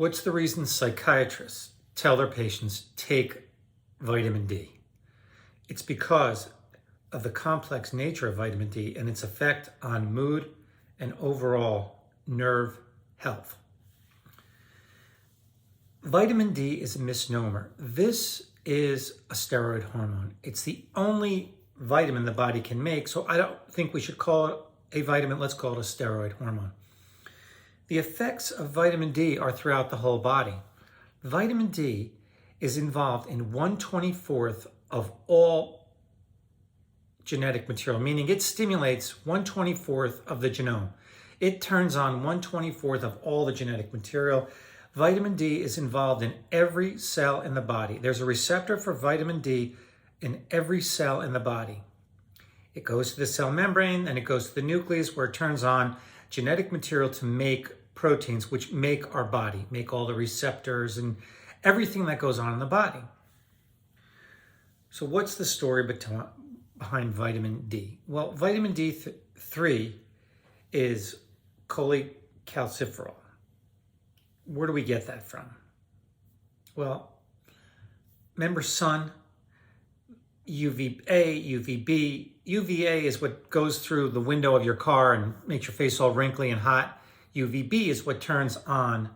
What's the reason psychiatrists tell their patients take vitamin D? It's because of the complex nature of vitamin D and its effect on mood and overall nerve health. Vitamin D is a misnomer. This is a steroid hormone. It's the only vitamin the body can make, so I don't think we should call it a vitamin. Let's call it a steroid hormone. The effects of vitamin D are throughout the whole body. Vitamin D is involved in 1/24 of all genetic material, meaning it stimulates 1/24 of the genome. It turns on 1/24 of all the genetic material. Vitamin D is involved in every cell in the body. There's a receptor for vitamin D in every cell in the body. It goes to the cell membrane and it goes to the nucleus where it turns on genetic material to make proteins which make our body, make all the receptors and everything that goes on in the body. So what's the story behind vitamin D? Well, vitamin D3 is cholecalciferol. Where do we get that from? Well, remember sun, UVA, UVB. UVA is what goes through the window of your car and makes your face all wrinkly and hot. UVB is what turns on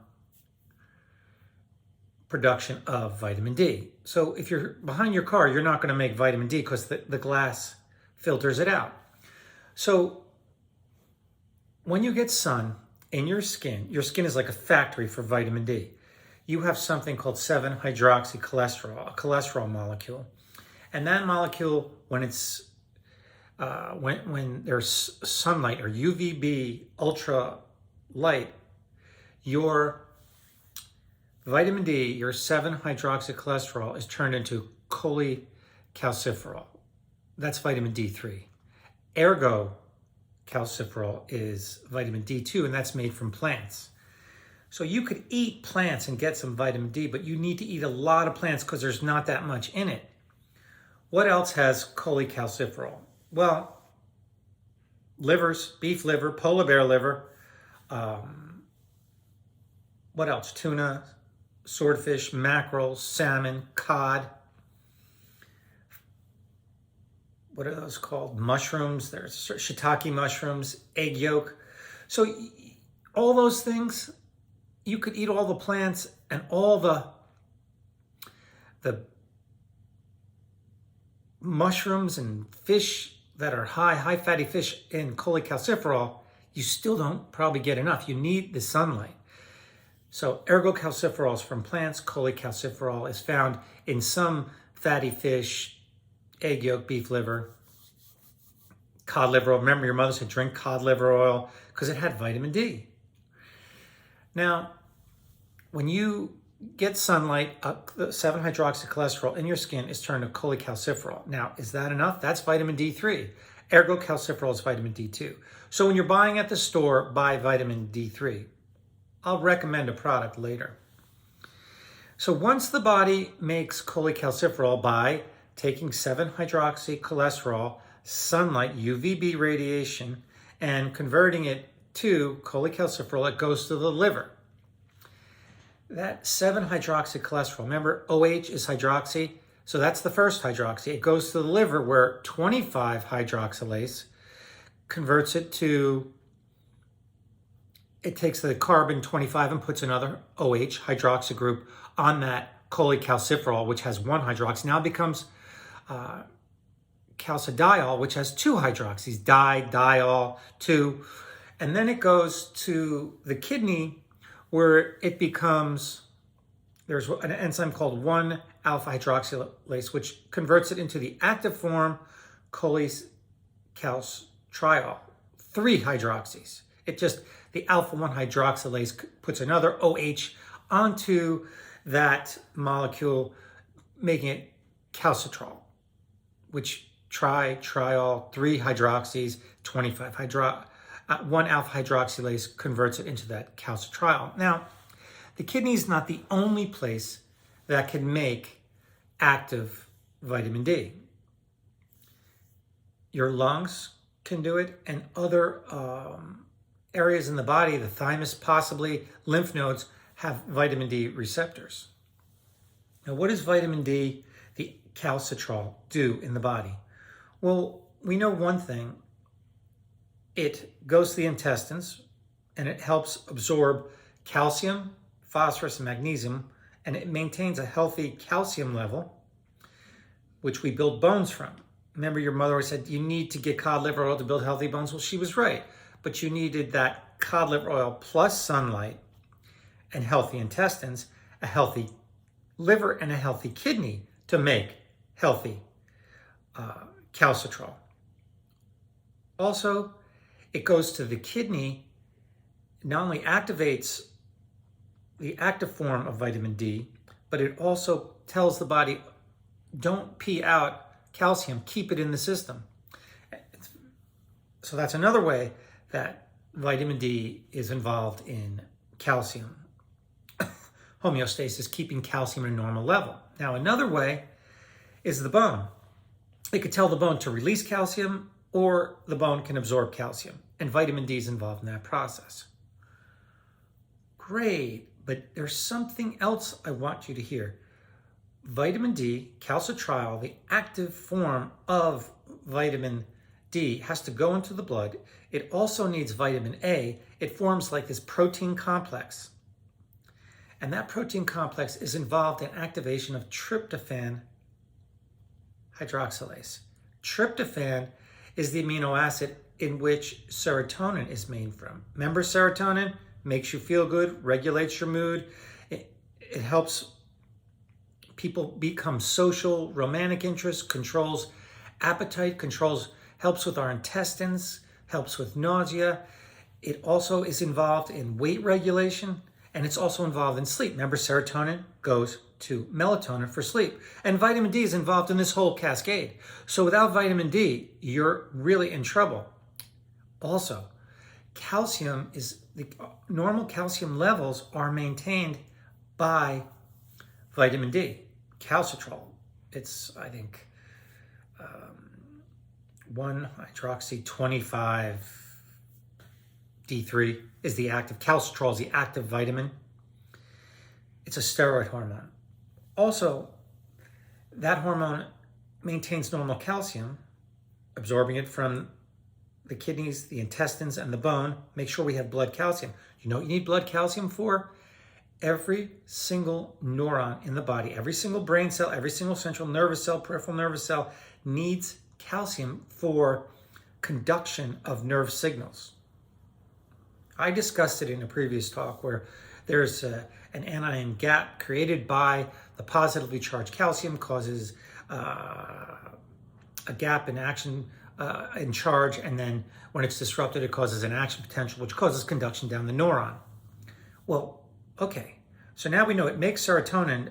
production of vitamin D. So if you're behind your car, you're not going to make vitamin D because the glass filters it out. So when you get sun in your skin is like a factory for vitamin D. You have something called 7-hydroxycholesterol, a cholesterol molecule. And that molecule, when it's when there's sunlight or UVB ultra light, your vitamin D, your 7-hydroxycholesterol, is turned into cholecalciferol. That's vitamin D3. Ergo calciferol is vitamin D2, and that's made from plants. So you could eat plants and get some vitamin D, but you need to eat a lot of plants because there's not that much in it. What else has cholecalciferol? Well, livers, beef liver, polar bear liver. What else? Tuna, swordfish, mackerel, salmon, cod. What are those called? Mushrooms. There's shiitake mushrooms, egg yolk. So all those things, you could eat all the plants and all the mushrooms and fish that are high fatty fish in cholecalciferol. You still don't probably get enough. You need the sunlight. So ergocalciferol is from plants. Cholecalciferol is found in some fatty fish, egg yolk, beef liver, cod liver oil. Remember your mother said drink cod liver oil because it had vitamin D. Now, when you get sunlight, the 7-hydroxycholesterol in your skin is turned to cholecalciferol. Now, is that enough? That's vitamin D3. Ergocalciferol is vitamin D2. So when you're buying at the store, buy vitamin D3. I'll recommend a product later. So once the body makes cholecalciferol by taking 7-hydroxycholesterol, sunlight, UVB radiation, and converting it to cholecalciferol, it goes to the liver. That 7-hydroxycholesterol, remember OH is hydroxy, so that's the first hydroxy. It goes to the liver where 25-hydroxylase converts it to, it takes the carbon 25 and puts another OH hydroxy group on that cholecalciferol, which has 1 hydroxy. Now it becomes calcidiol, which has 2 hydroxys, diol, 2. And then it goes to the kidney where it becomes, there's an enzyme called 1-alpha hydroxylase, which converts it into the active form cholecalcitriol, 3 hydroxys. It just, the alpha-1 hydroxylase puts another OH onto that molecule, making it calcitrol, which triol, 3 hydroxys, 1-alpha hydroxylase converts it into that calcitriol. Now, the kidney is not the only place that can make active vitamin D. Your lungs can do it, and other areas in the body, the thymus possibly, lymph nodes, have vitamin D receptors. Now, what does vitamin D, the calcitrol, do in the body? Well, we know one thing. It goes to the intestines and it helps absorb calcium, phosphorus, and magnesium, and it maintains a healthy calcium level, which we build bones from. Remember, your mother always said you need to get cod liver oil to build healthy bones. Well, she was right, but you needed that cod liver oil plus sunlight and healthy intestines, a healthy liver, and a healthy kidney to make healthy calcitrol. Also, it goes to the kidney, not only activates the active form of vitamin D, but it also tells the body, don't pee out calcium, keep it in the system. So that's another way that vitamin D is involved in calcium homeostasis, keeping calcium at a normal level. Now, another way is the bone. It could tell the bone to release calcium, or the bone can absorb calcium, and vitamin D is involved in that process. Great, but there's something else I want you to hear. Vitamin D, calcitrol, the active form of vitamin D, has to go into the blood. It also needs vitamin A. It forms like this protein complex. And that protein complex is involved in activation of tryptophan hydroxylase. Tryptophan is the amino acid in which serotonin is made from. Remember, serotonin makes you feel good, regulates your mood. It helps people become social, romantic interests, controls appetite, helps with our intestines, helps with nausea. It also is involved in weight regulation, and it's also involved in sleep. Remember, serotonin goes to melatonin for sleep. And vitamin D is involved in this whole cascade. So without vitamin D, you're really in trouble. Also, calcium is, the normal calcium levels are maintained by vitamin D. Calcitrol, it's, I think, 1-hydroxy-25 D3 is the active. Calcitrol is the active vitamin. It's a steroid hormone. Also, that hormone maintains normal calcium, absorbing it from the kidneys, the intestines, and the bone. Make sure we have blood calcium. You know what you need blood calcium for? Every single neuron in the body, every single brain cell, every single central nervous cell, peripheral nervous cell needs calcium for conduction of nerve signals. I discussed it in a previous talk where there's an anion gap created by the positively charged calcium, causes a gap in action in charge, and then when it's disrupted, it causes an action potential, which causes conduction down the neuron. Well, okay, so now we know it makes serotonin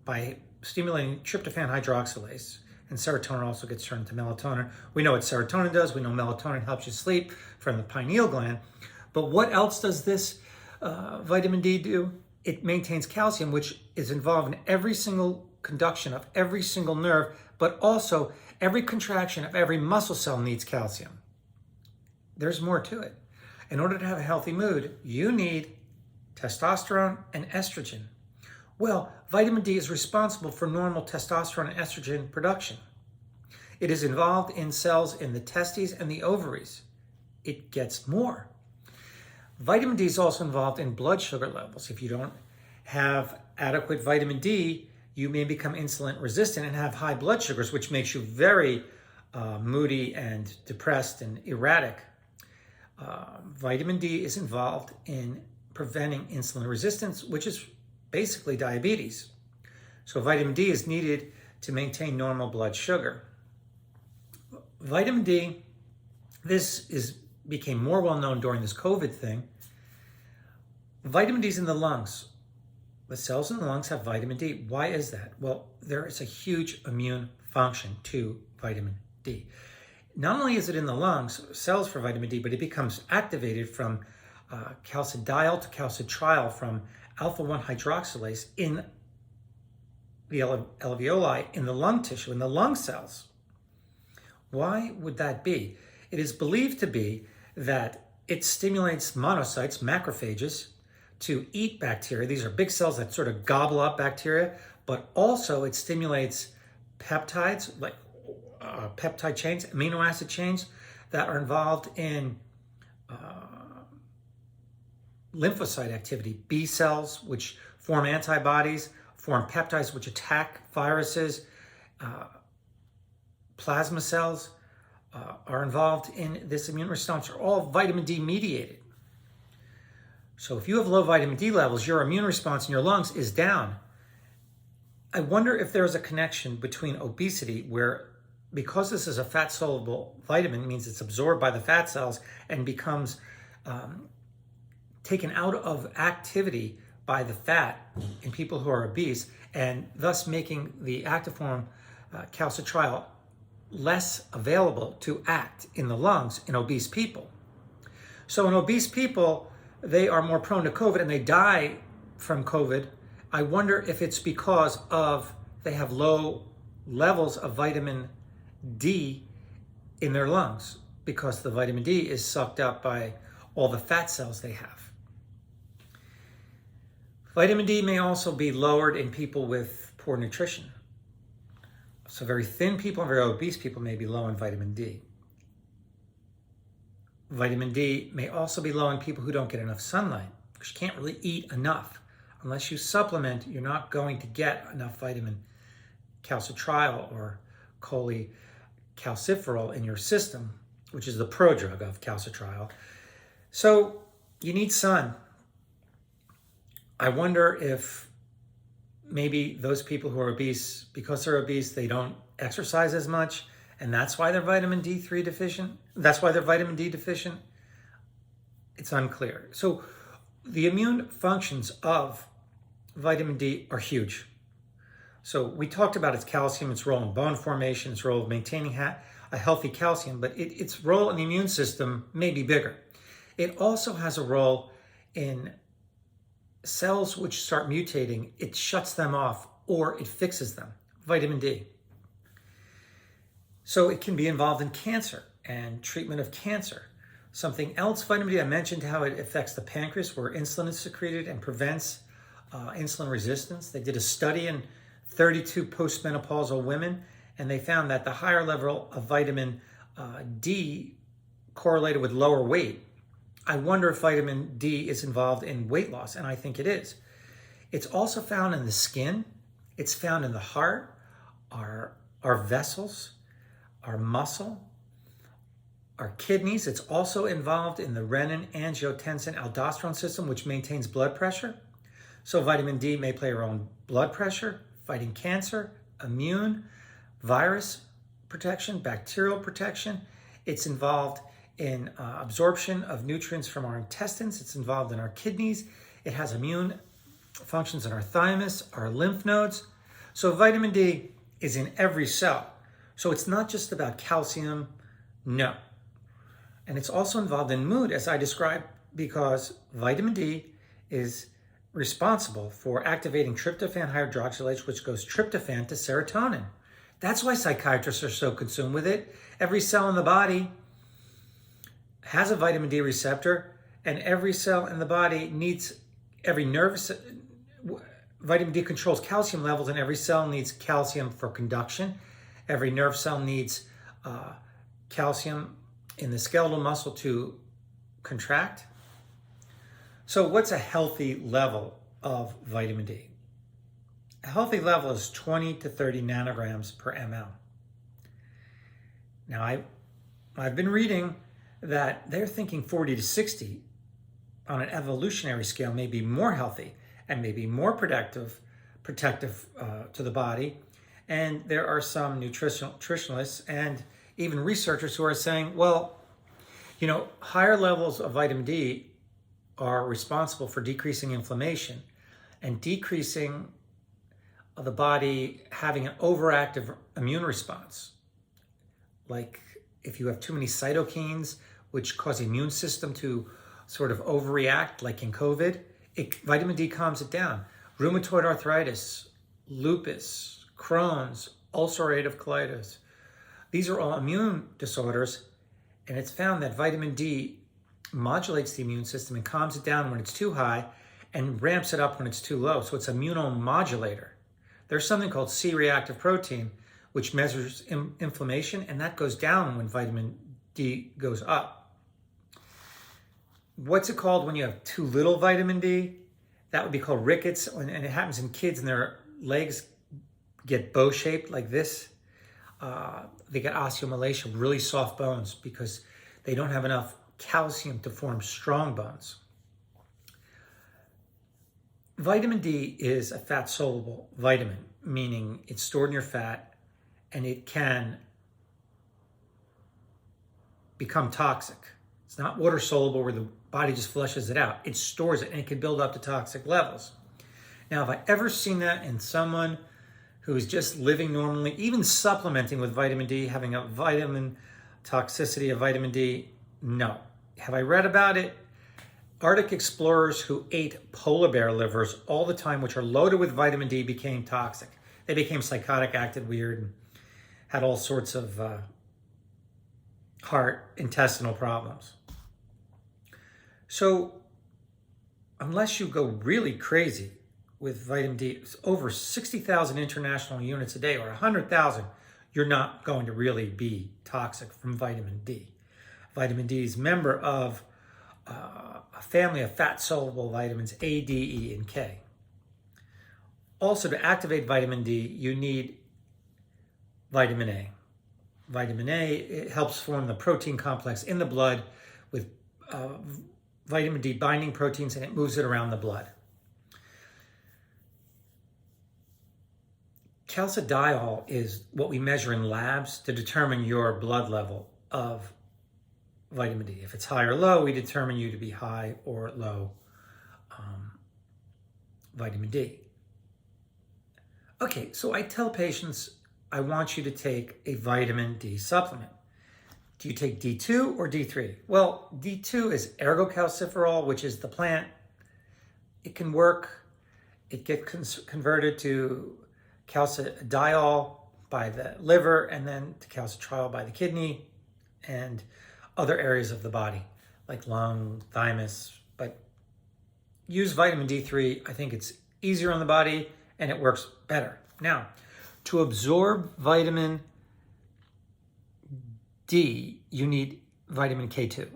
by stimulating tryptophan hydroxylase, and serotonin also gets turned into melatonin. We know what serotonin does. We know melatonin helps you sleep from the pineal gland. But what else does this vitamin D do? It maintains calcium, which is involved in every single conduction of every single nerve, but also every contraction of every muscle cell needs calcium. There's more to it. In order to have a healthy mood, you need testosterone and estrogen. Well, vitamin D is responsible for normal testosterone and estrogen production. It is involved in cells in the testes and the ovaries. It gets more. Vitamin D is also involved in blood sugar levels. If you don't have adequate vitamin D, you may become insulin resistant and have high blood sugars, which makes you very moody and depressed and erratic. Vitamin D is involved in preventing insulin resistance, which is basically diabetes. So vitamin D is needed to maintain normal blood sugar. Vitamin D, became more well known during this COVID thing. Vitamin D is in the lungs. The cells in the lungs have vitamin D. Why is that? Well, there is a huge immune function to vitamin D. Not only is it in the lungs, cells for vitamin D, but it becomes activated from calcidiol to calcitriol from alpha-1 hydroxylase in the alveoli, in the lung tissue, in the lung cells. Why would that be? It is believed to be that it stimulates monocytes, macrophages, to eat bacteria. These are big cells that sort of gobble up bacteria, but also it stimulates peptides, like peptide chains, amino acid chains that are involved in lymphocyte activity. B cells, which form antibodies, form peptides which attack viruses. Plasma cells are involved in this immune response, are all vitamin D mediated. So if you have low vitamin D levels, your immune response in your lungs is down. I wonder if there's a connection between obesity, where because this is a fat soluble vitamin, means it's absorbed by the fat cells and becomes taken out of activity by the fat in people who are obese, and thus making the active form calcitrol less available to act in the lungs in obese people. So in obese people, they are more prone to COVID and they die from COVID. I wonder if it's because of they have low levels of vitamin D in their lungs, because the vitamin D is sucked up by all the fat cells they have. Vitamin D may also be lowered in people with poor nutrition. So very thin people and very obese people may be low in vitamin D. Vitamin D may also be low in people who don't get enough sunlight, because you can't really eat enough. Unless you supplement, you're not going to get enough vitamin calcitrol or cholecalciferol in your system, which is the prodrug of calcitrol. So you need sun. I wonder if maybe those people who are obese, because they're obese, they don't exercise as much, and that's why they're vitamin D3 deficient. That's why they're vitamin D deficient. It's unclear. So the immune functions of vitamin D are huge. So we talked about its calcium, its role in bone formation, its role of maintaining a healthy calcium, but its role in the immune system may be bigger. It also has a role in cells which start mutating. It shuts them off or it fixes them. Vitamin D. So it can be involved in cancer and treatment of cancer. Something else, vitamin D, I mentioned how it affects the pancreas, where insulin is secreted and prevents insulin resistance. They did a study in 32 postmenopausal women, and they found that the higher level of vitamin D correlated with lower weight. I wonder if vitamin D is involved in weight loss, and I think it is. It's also found in the skin. It's found in the heart, our vessels, our muscle, our kidneys. It's also involved in the renin, angiotensin, aldosterone system, which maintains blood pressure. So vitamin D may play a role in blood pressure, fighting cancer, immune, virus protection, bacterial protection. It's involved in absorption of nutrients from our intestines. It's involved in our kidneys. It has immune functions in our thymus, our lymph nodes. So vitamin D is in every cell. So it's not just about calcium, no. And it's also involved in mood, as I described, because vitamin D is responsible for activating tryptophan hydroxylase, which goes tryptophan to serotonin. That's why psychiatrists are so consumed with it. Every cell in the body has a vitamin D receptor, and every cell in the body needs, vitamin D controls calcium levels, and every cell needs calcium for conduction. Every nerve cell needs calcium in the skeletal muscle to contract. So what's a healthy level of vitamin D? A healthy level is 20 to 30 nanograms per ml. Now, I've been reading that they're thinking 40 to 60 on an evolutionary scale may be more healthy and maybe more protective to the body. And there are some nutritionalists and even researchers who are saying, well, higher levels of vitamin D are responsible for decreasing inflammation and decreasing the body having an overactive immune response. Like if you have too many cytokines, which cause the immune system to sort of overreact, like in COVID, vitamin D calms it down. Rheumatoid arthritis, lupus, Crohn's, ulcerative colitis. These are all immune disorders, and it's found that vitamin D modulates the immune system and calms it down when it's too high, and ramps it up when it's too low. So it's an immunomodulator. There's something called C-reactive protein, which measures inflammation, and that goes down when vitamin D goes up. What's it called when you have too little vitamin D? That would be called rickets, and it happens in kids, and their legs get bow-shaped like this. They get osteomalacia, really soft bones, because they don't have enough calcium to form strong bones. Vitamin D is a fat-soluble vitamin, meaning it's stored in your fat, and it can become toxic. It's not water-soluble where the body just flushes it out. It stores it, and it can build up to toxic levels. Now, have I ever seen that in someone who is just living normally, even supplementing with vitamin D, having a vitamin toxicity of vitamin D? No. Have I read about it? Arctic explorers who ate polar bear livers all the time, which are loaded with vitamin D, became toxic. They became psychotic, acted weird, and had all sorts of heart, intestinal problems. So unless you go really crazy with vitamin D, it's over 60,000 international units a day, or 100,000, you're not going to really be toxic from vitamin D. Vitamin D is a member of a family of fat-soluble vitamins A, D, E, and K. Also, to activate vitamin D, you need vitamin A. Vitamin A, it helps form the protein complex in the blood with vitamin D binding proteins, and it moves it around the blood. Calcitrol is what we measure in labs to determine your blood level of vitamin D. If it's high or low, we determine you to be high or low vitamin D. Okay, so I tell patients, I want you to take a vitamin D supplement. Do you take D2 or D3? Well, D2 is ergocalciferol, which is the plant. It can work. It gets converted to calcidiol by the liver, and then to calcitrol by the kidney and other areas of the body, like lung, thymus. But use vitamin D3. I think it's easier on the body, and it works better. Now, to absorb vitamin D, you need vitamin K2.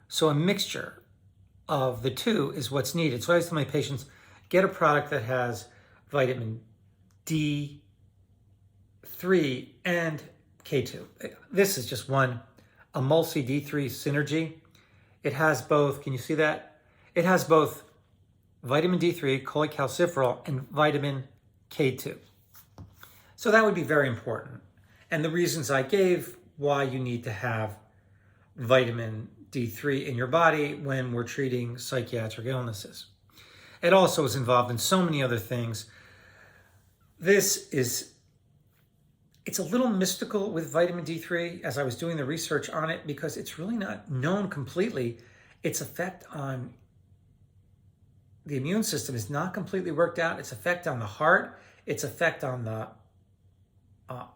So a mixture of the two is what's needed. So I always tell my patients, get a product that has vitamin D3 and K2. This is just one, Emulsi D3 Synergy. It has both, can you see that? It has both vitamin D3, cholecalciferol, and vitamin K2. So that would be very important. And the reasons I gave why you need to have vitamin D3 in your body when we're treating psychiatric illnesses. It also is involved in so many other things. It's a little mystical with vitamin D3 as I was doing the research on it, because it's really not known completely. Its effect on the immune system is not completely worked out. Its effect on the heart, its effect on the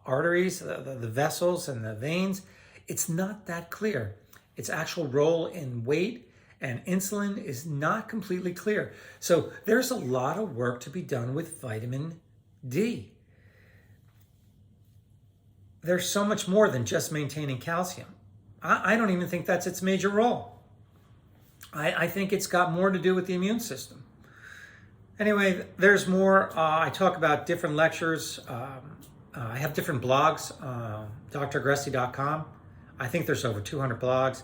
arteries, the vessels and the veins, it's not that clear. Its actual role in weight and insulin is not completely clear. So there's a lot of work to be done with vitamin D. There's so much more than just maintaining calcium. I don't even think that's its major role. I think it's got more to do with the immune system. Anyway, there's more. I talk about different lectures. I have different blogs, dragresti.com. I think there's over 200 blogs.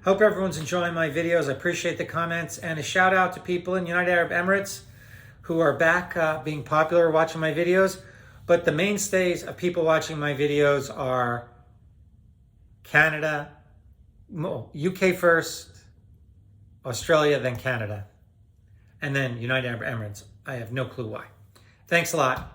Hope everyone's enjoying my videos. I appreciate the comments, and a shout out to people in United Arab Emirates who are back being popular watching my videos. But the mainstays of people watching my videos are Canada, UK first, Australia, then Canada, and then United Arab Emirates. I have no clue why. Thanks a lot.